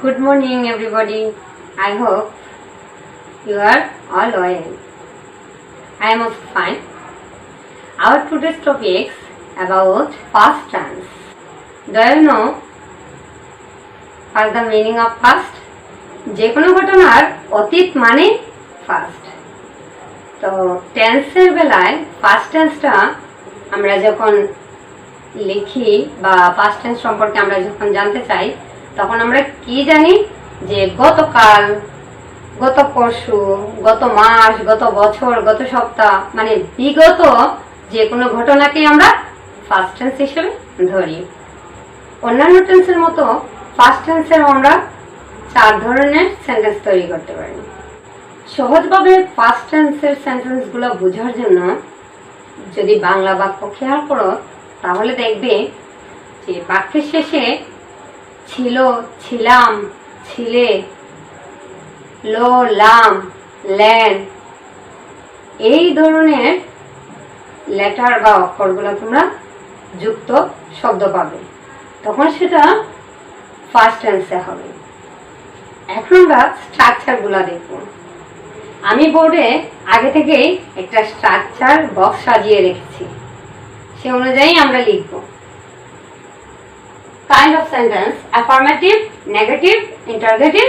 Good morning, everybody. I hope you are all well. I am also fine. Our today's topic is about past tense. Do you know what's the meaning of past? যে কোনো ঘটনার অতীত মানে past. তো টেন্সের বেলায় past টেন্সটা আমরা যখন লিখি বা past টেন্স সম্পর্কে আমরা যখন জানতে চাই তখন আমরা কি জানি যে গতকাল, গত পরশু, গত মাস, গত বছর, গত সপ্তাহ মানে বিগত যে কোনো ঘটনাকে আমরা ফার্স্ট টেন্স হিসেবে ধরি। অন্যান্য টেন্সের মতো ফার্স্ট টেন্সের আমরা 4 ধরনের সেন্টেন্স তৈরি করতে পারি। সহজভাবে ফার্স্ট টেন্সের সেন্টেন্সগুলো বোঝার জন্য যদি বাংলা বাক্য খেয়াল করো তাহলে দেখবে যে বাক্যের শেষে ছিল, ছিলাম, ছিলে, লো, লাম, ল্যান এই ধরনের লেটার বা অক্ষরগুলো তোমরা যুক্ত শব্দ পাবে, তখন সেটা ফার্স্ট টেন্সে হবে। এখন আমরা স্ট্রাকচারগুলো দেখব। আমি বোর্ডে আগে থেকেই একটা স্ট্রাকচার বক্স সাজিয়ে রেখেছি, সে অনুযায়ী আমরা লিখব। Kind of sentence: affirmative, negative, interrogative,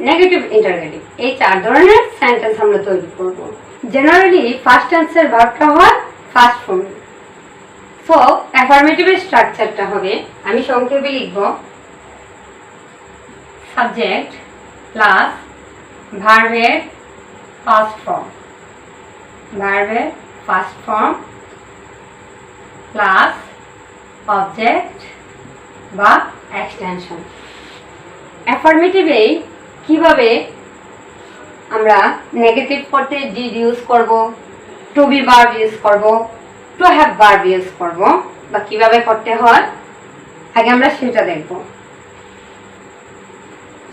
negative interrogative, এই 4 ধরনের সেন্টেন্স আমরা তৈরি করব। জেনারেলি ফার্স্ট টেন্সের ভার্বটা হয় ফার্স্ট ফর্ম। সো অ্যাফার্মেটিভের স্ট্রাকচারটা হবে, আমি সংক্ষেপে লিখব, সাবজেক্ট প্লাস ভার্বের ফার্স্ট ফর্ম, ভার্বের ফার্স্ট ফর্ম প্লাস অবজেক্ট বা এক্সটেনশন। অ্যাফার্মেটিভে কিভাবে আমরা নেগেটিভ করতে ডিড ইউজ করব, টু বি ভার্ব ইউজ করব, টু হ্যাভ ভার্ব ইউজ করব বা কিভাবে করতে হয় আগে আমরা সেটা দেখব।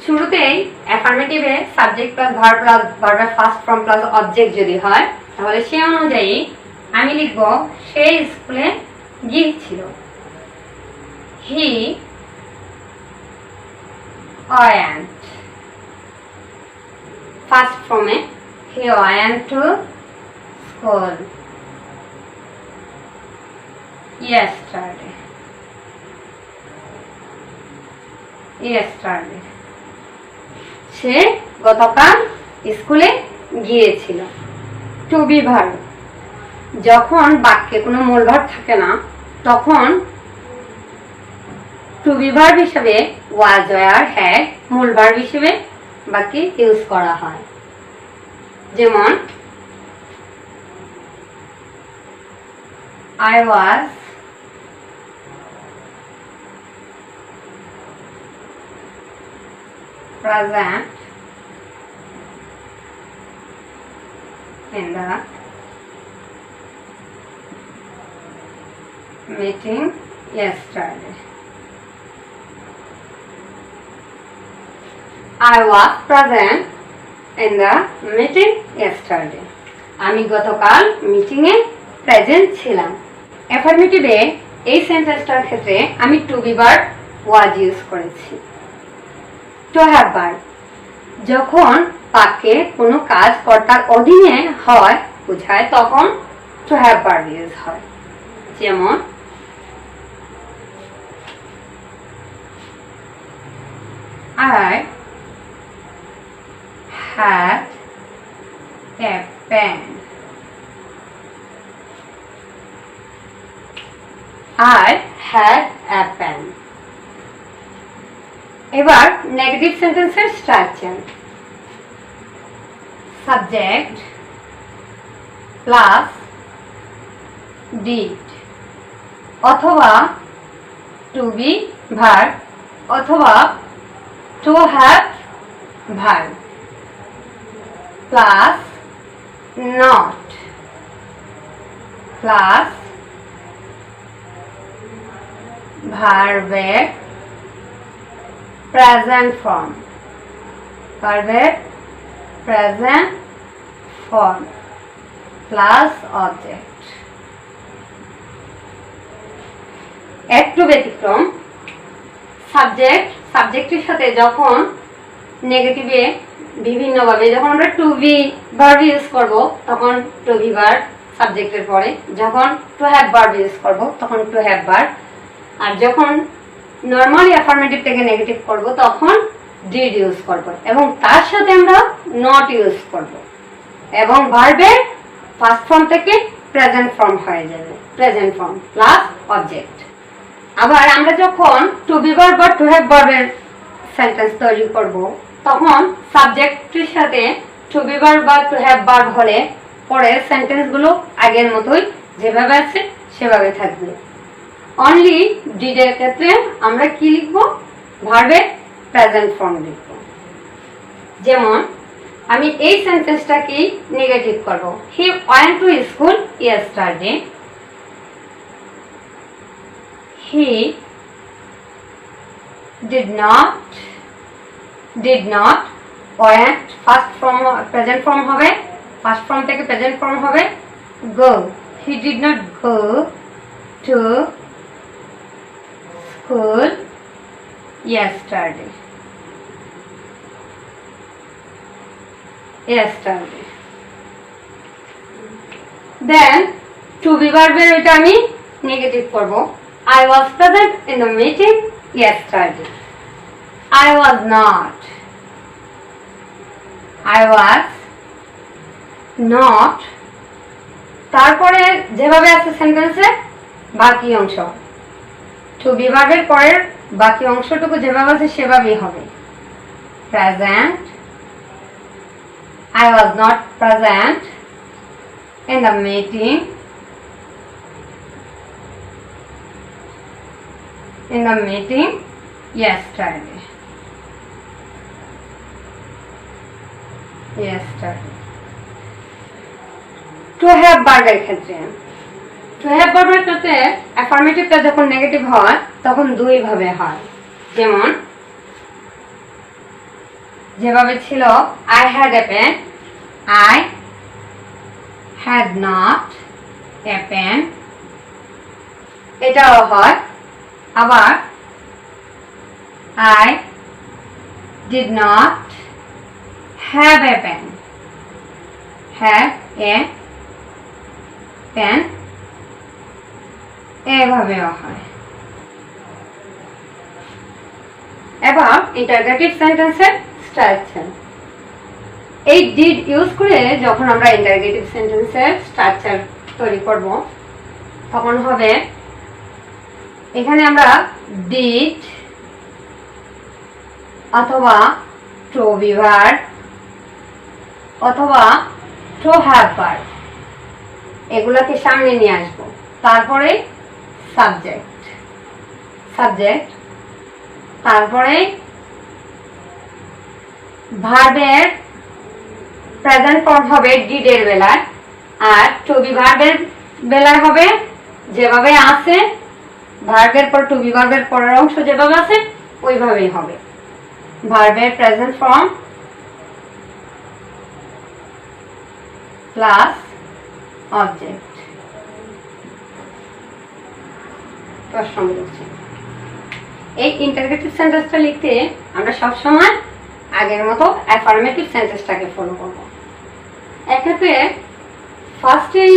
শুরুতেই অ্যাফার্মেটিভে সাবজেক্ট প্লাস ভার্ব প্লাস ভার্বের ফার্স্ট ফর্ম প্লাস অবজেক্ট যদি হয় তাহলে সেই অনুযায়ী আমি লিখব সে স্কুলে গিয়েছিল। He went. First form he went to school yesterday. সে গতকাল স্কুলে গিয়েছিল। টু বি ভার্ব, যখন বাক্যে কোনো মূল ভার্ব থাকে না তখন টু বি ভার্ব হিসেবে ওয়াজ, ওয়্যার, হ্যাড মূল ভার্ব হিসেবে বাক্যে ইউজ করা হয়। যেমন I was present in the meeting yesterday. I was present in the meeting yesterday. আমি গতকাল মিটিং এ প্রেজেন্ট ছিলাম। অ্যাফার্মেটিভে এই সেন্টেন্সটার ক্ষেত্রে আমি to be verb was use করেছি। টু হ্যাভ ভার্ব, যখন বাক্যে কোনো কাজ কর্তার অধীনে হয় বোঝায় তখন টু হ্যাভ ভার্ব ইউজ হয়। যেমন I had a pen. I had a pen. এবার নেগেটিভ সেন্টেন্সের স্ট্রাকচার: সাবজেক্ট প্লাস ডিড অথবা টু বি ভার্ব অথবা to have verb plus not plus ভার্বের প্রেজেন্ট ফর্ম, ভার্বের প্রেজেন্ট ফর্ম প্লাস অবজেক্ট। একটু ব্যতিক্রম, সাবজেক্টের সাথে যখন নেগেটিভে বিভিন্নভাবে, যখন আমরা টু বি ভার্ব ইউজ করব তখন টু বি ভার্ব সাবজেক্টের পরে, যখন টু হ্যাভ ভার্ব ইউজ করব তখন টু হ্যাভ ভার্ব, আর যখন নর্মালি অ্যাফার্মেটিভ থেকে নেগেটিভ করব তখন ডিড ইউজ করব, এবং তার সাথে আমরা নট ইউজ করব, এবং ভার্বের ফার্স্ট ফর্ম থেকে প্রেজেন্ট ফর্ম হয়ে যাবে, প্রেজেন্ট ফর্ম প্লাস অবজেক্ট। আবার আমরা যখন টু বি ভার্ব বা টু হ্যাভ ভার্বের সেন্টেন্স তৈরি করব তখন সাবজেক্টের সাথে টু বি ভার্ব বা টু হ্যাভ ভার্ব হলে পরের সেন্টেন্সগুলো আগের মতোই যেভাবে আছে সেভাবে থাকবে। অনলি ডিডের ক্ষেত্রে আমরা কি লিখব? ভার্বের প্রেজেন্ট ফর্ম লিখব। যেমন আমি এই সেন্টেন্সটাকে নেগেটিভ করব, he went to school yesterday. He did not went, first form present form হবে, ফার্স্ট ফর্ম থেকে প্রেজেন্ট ফর্ম হবে go, he did not go to school yesterday. Then to be verb-এর এটা আমি নেগেটিভ করব, I was present in the meeting yesterday. I was not. তারপরে যেভাবে আছে সেন্টেন্সে বাকি অংশ, টু বি ভার্বের পরের বাকি অংশটুকু যেভাবে আছে সেভাবেই হবে। Present, I was not present in the meeting yesterday. To have ভার্বের ক্ষেত্রে, অ্যাফার্মেটিভটা যখন নেগেটিভ হয় তখন দুই ভাবে হয়। যেমন যেভাবে ছিল I had a pen, I had not a pen, এটাও হয়। আবার I did not have a pen, এভাবেও হয়। এবার ইন্টারগেটিভ সেন্টেন্সের স্ট্রাকচার, এই ডিড ইউজ করে যখন আমরা ইন্টারগেটিভ সেন্টেন্সের স্ট্রাকচার তৈরি করব তখন হবে, এখানে আমরা ডিড অথবা টু বি ভার্ব অথবা টু হ্যাভ ভার্ব এগুলোকে সামনে নিয়ে আসবো, তারপরে সাবজেক্ট, তারপরে ভার্বের প্রেজেন্ট ফর্ম হবে ডিডের বেলায়, আর টু বি ভার্বের বেলায় হবে যেভাবে আছে, ভার্বের পর টু বি ভার্বের পরের অংশ যেভাবে আছে ওইভাবেই হবে। ভার্বের প্রেজেন্ট ফর্ম প্লাস অবজেক্ট। এই ইন্টারগেটিভ সেন্টেন্সটা লিখতে আমরা সবসময় আগের মতো অ্যাফার্মেটিভ সেন্টেন্সটাকে ফলো করব। এক্ষেত্রে ফার্স্টেই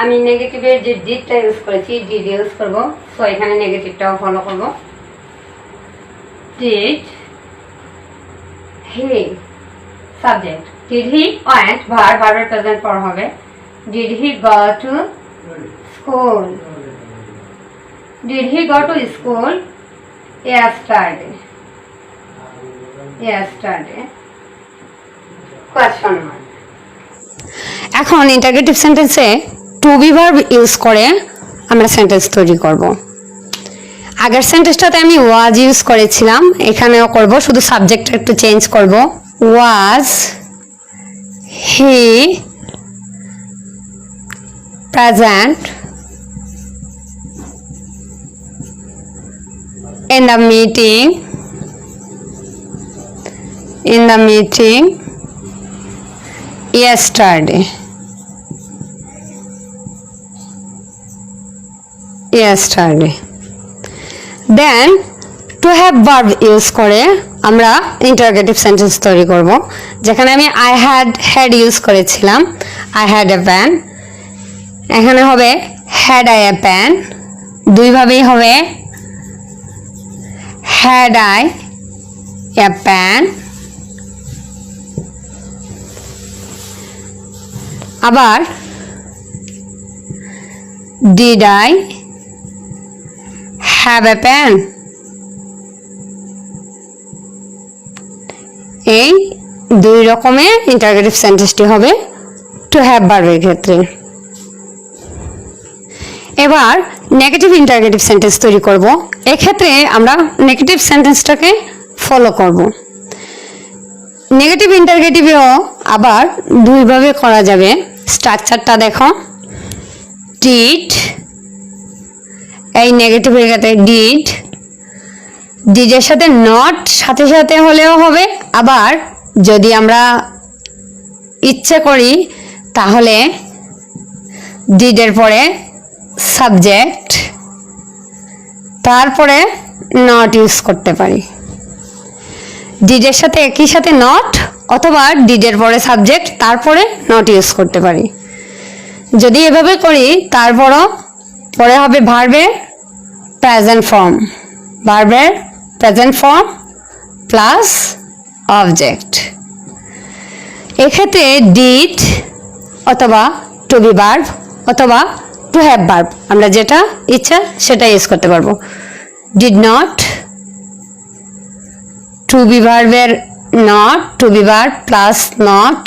আমি নেগেটিভের যে ডিডটা ইউজ করেছি ডিড ইউজ করব, সো এখানে নেগেটিভটাও ফলো করব। Did he, subject did he went, ভার্বের প্রেজেন্ট ফর্ম হবে did he go to school, did he go to school yesterday, question mark। এখন ইন্টারগেটিভ সেন্টেন্সে টু বি ভার্ব ইউজ করে আমরা সেন্টেন্স তৈরি করব। আগের সেন্টেন্সটাতে আমি ওয়াজ ইউজ করেছিলাম, এখানেও করব, শুধু সাবজেক্টটা একটু চেঞ্জ করব। Was he present in the meeting yesterday, then to have verb use করে আমরা ইন্টারোগেটিভ সেন্টেন্স তৈরি করব, যেখানে আমি আই হ্যাড ইউজ করেছিলাম। আই হ্যাড এ প্যান, এখানে হবে হ্যাড আই এ প্যান, দুইভাবেই হবে হ্যাড আই এ প্যান। আবার did I have a pan, এই দুই রকমের ইন্টারোগেটিভ সেন্টেন্সটি হবে টু হ্যাভ ভার্বের ক্ষেত্রে। এবার নেগেটিভ ইন্টারোগেটিভ সেন্টেন্স তৈরি করব। এক্ষেত্রে আমরা নেগেটিভ সেন্টেন্সটাকে ফলো করব। নেগেটিভ ইন্টারোগেটিভেও আবার দুইভাবে করা যাবে। স্ট্রাকচারটা দেখো, ডিড, এই নেগেটিভের ক্ষেত্রে ডিড, ডিডের সাথে নট সাথে সাথে হলেও হবে, আবার যদি আমরা ইচ্ছে করি তাহলে ডিডের পরে সাবজেক্ট, তারপরে নট ইউজ করতে পারি। ডিডের সাথে একই সাথে নট, অথবা ডিডের পরে সাবজেক্ট তারপরে নট ইউজ করতে পারি। যদি এভাবে করি তারপরও পরে হবে ভার্বের প্রেজেন্ট ফর্ম, ভার্বের প্রেজেন্ট ফর্ম প্লাস অবজেক্ট। এক্ষেত্রে ডিড অথবা টু বি ভার্ব অথবা টু হ্যাভ ভার্ব, আমরা যেটা ইচ্ছা সেটা ইউজ করতে পারবো। ডিড নট, টু বি ভার্বের not, to be verb plus not,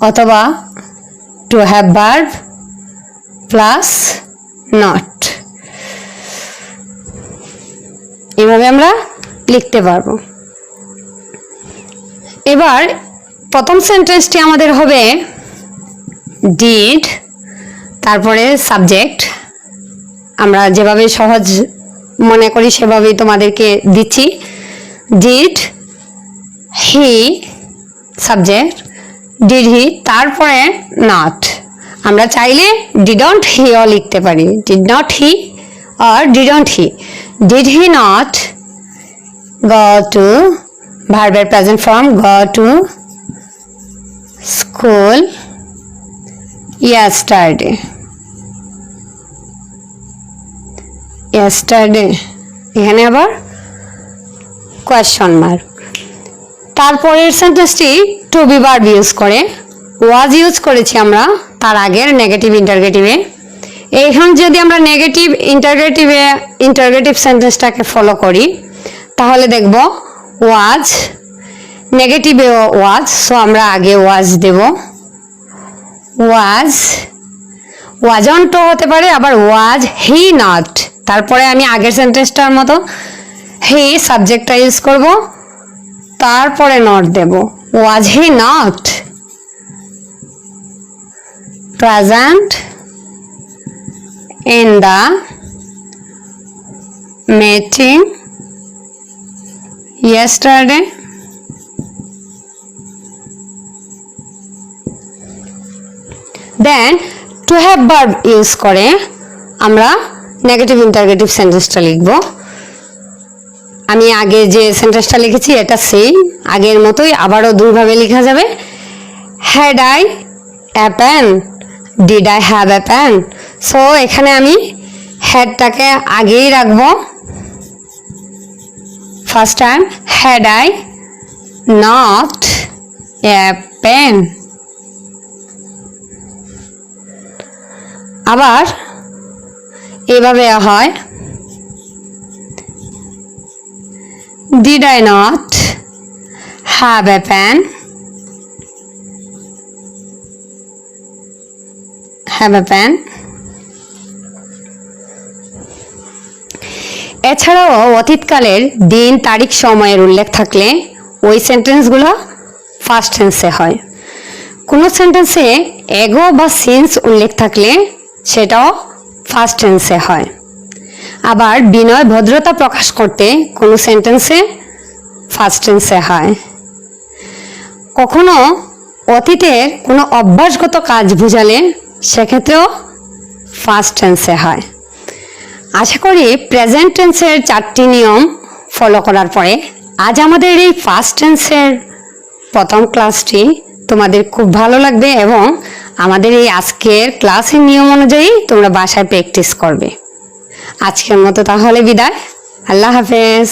অথবা to have verb plus not, এভাবে আমরা লিখতে পারবো। এবার প্রথম সেন্টেন্সটি আমাদের হবে ডিড, তারপরে সাবজেক্ট। আমরা যেভাবে সহজ মনে করি সেভাবেই তোমাদেরকে দিচ্ছি। Did he, subject, did he, তারপরে নট। আমরা চাইলে ডিডন্ট হিও লিখতে পারি, did not he or didn't he, did he not go to, verb present form, go to school yesterday, yesterday, এখানে আবার কোয়েশ্চন মার্ক। তারপরের সেন্টেন্সটি টু বি ভার্ব ইউজ করে, ওয়াজ use করেছি আমরা তার আগের নেগেটিভ ইন্টারোগেটিভে। এখন যদি আমরা নেগেটিভ ইন্টারোগেটিভ সেন্টেন্সটাকে ফলো করি তাহলে দেখব ওয়াজ, নেগেটিভে ওয়াজ, সো আমরা আগে ওয়াজ দেব। ওয়াজ, ওয়াজন্ট হতে পারে, আবার ওয়াজ হি নট, তারপরে আমি আগের সেন্টেন্সটার মতো হি সাবজেক্টটা ইউজ করব, তারপরে নট দেব। Was he not present in the meeting yesterday, then to have verb use করে আমরা নেগেটিভ ইন্টারোগেটিভ সেন্টেন্সটা লিখব। আমি আগে যে সেন্টেন্সটা লিখেছি এটা সেম আগের মতোই আবারও দুইভাবে লেখা যাবে। Had I a pen, did I have a pen. So এখানে আমি হ্যাডটাকে আগেই রাখবো। First time had I not a pen. আবার এভাবে হয় did I not have a pen, have a pen. এছাড়াও অতীতকালের দিন তারিখ সময়ের উল্লেখ থাকলে ওই সেন্টেন্সগুলো ফার্স্ট টেন্সে হয়। কোনো সেন্টেন্সে এগো বা সিন্স উল্লেখ থাকলে সেটাও ফার্স্ট টেন্সে হয়। আবার বিনয় ভদ্রতা প্রকাশ করতে কোনো সেন্টেন্সে ফার্স্ট টেন্সে হয়। কখনো অতীতের কোনো অভ্যাসগত কাজ বোঝালে সেক্ষেত্রেও ফার্স্ট টেন্সে হয়। আশা করি প্রেজেন্ট টেন্সের 4টি নিয়ম ফলো করার পরে আজ আমাদের এই ফার্স্ট টেন্সের প্রথম ক্লাসটি তোমাদের খুব ভালো লাগবে এবং আমাদের এই আজকের ক্লাসের নিয়ম অনুযায়ী তোমরা বাসায় প্র্যাকটিস করবে। আজকের মতো তাহলে বিদায়। আল্লাহ হাফেজ।